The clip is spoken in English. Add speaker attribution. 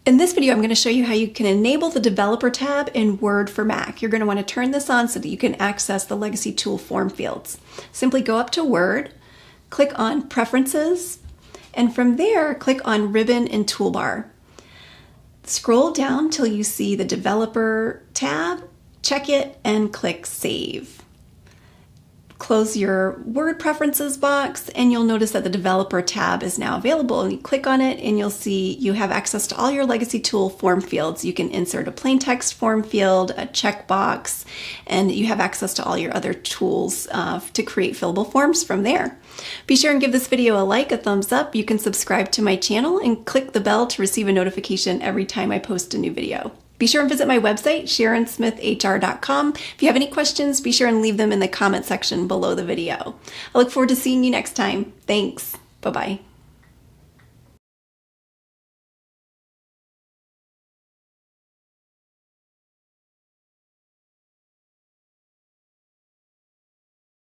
Speaker 1: In this video, I'm going to show you how you can enable the Developer tab in Word for Mac. You're going to want to turn this on so that you can access the Legacy Tool form fields. Simply go up to Word, click on Preferences, and from there, click on Ribbon and Toolbar. Scroll down till you see the Developer tab, check it, and click Save. Close your Word Preferences box and you'll notice that the Developer tab is now available. And you click on it and you'll see you have access to all your Legacy Tool form fields. You can insert a plain text form field, a checkbox, and you have access to all your other tools to create fillable forms from there. Be sure and give this video a like, a thumbs up. You can subscribe to my channel and click the bell to receive a notification every time I post a new video. Be sure and visit my website, SharonSmithHR.com. If you have any questions, be sure and leave them in the comment section below the video. I look forward to seeing you next time. Thanks. Bye-bye.